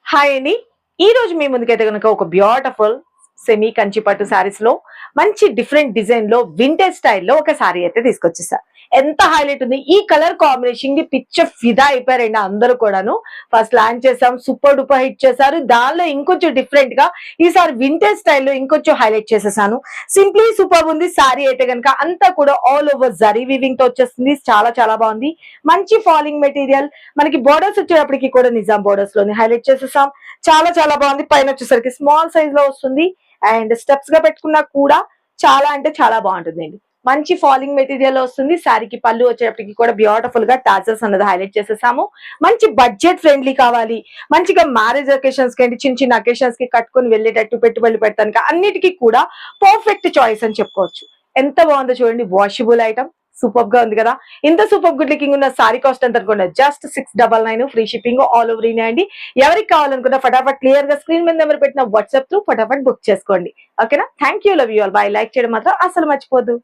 Hi అండి. ఈ రోజు మీ ముందుకైతే గనుక ఒక బ్యూటిఫుల్ సెమీ కంచి పట్టు సారీస్ లో మంచి డిఫరెంట్ డిజైన్ లో వింటేజ్ స్టైల్లో ఒక సారీ అయితే తీసుకొచ్చేసా. ఎంత హైలైట్ ఉంది ఈ కలర్ కాంబినేషన్ కి పిచ్చ ఫిదా అయిపోయారండి అందరూ కూడాను. ఫస్ట్ లాంచ్ చేసాం, సూపర్ డూపర్ హిట్ చేశారు. దానిలో ఇంకొంచెం డిఫరెంట్ గా ఈసారి వింటేజ్ స్టైల్లో ఇంకొంచెం హైలైట్ చేసేసాను. సింప్లీ సూపర్ ఉంది సారీ అయితే గనుక. అంతా కూడా ఆల్ ఓవర్ జరీ వీవింగ్ తో వచ్చేస్తుంది. చాలా చాలా బాగుంది. మంచి ఫాలింగ్ మెటీరియల్. మనకి బోర్డర్స్ వచ్చేటప్పటికి కూడా నిజాం బోర్డర్స్ లోని హైలైట్ చేసేసాం. చాలా చాలా బాగుంది. పైన వచ్చేసరికి స్మాల్ సైజ్ లో వస్తుంది అండ్ స్టెప్స్ గా పెట్టుకున్నా కూడా చాలా అంటే చాలా బాగుంటుందండి. మంచి ఫాలింగ్ మెటీరియల్ వస్తుంది. శారీకి పళ్ళు వచ్చేటప్పటికి కూడా బ్యూటిఫుల్ గా టాజల్స్ అన్నది హైలైట్ చేసేసాము. మంచి బడ్జెట్ ఫ్రెండ్లీ కావాలి, మంచిగా మ్యారేజ్ అకేషన్స్ కి చిన్న చిన్న అకేషన్స్ కి కట్టుకుని వెళ్ళేటట్టు పెట్టుబడులు పెడతానికి అన్నిటికీ కూడా పర్ఫెక్ట్ చాయిస్ అని చెప్పుకోవచ్చు. ఎంత బాగుందో చూడండి. వాషబుల్ ఐటమ్ సూపర్ గా ఉంది కదా. ఇంత సూపర్ గుడ్ లుకింగ్ ఉన్న సారీ కాస్ట్ ఎంత అనుకున్నా just 699. Free shipping all over India అండి. ఎవరికి కావాలనుకున్నా ఫటాఫట్ క్లియర్ గా స్క్రీన్ మీద నెంబర్ పెట్టిన వాట్సాప్ త్రూ ఫటాఫట్ బుక్ చేసుకోండి. ఓకేనా. Thank you. Love you all. By. Like చేయడం మాత్రం అసలు మర్చిపోద్దు.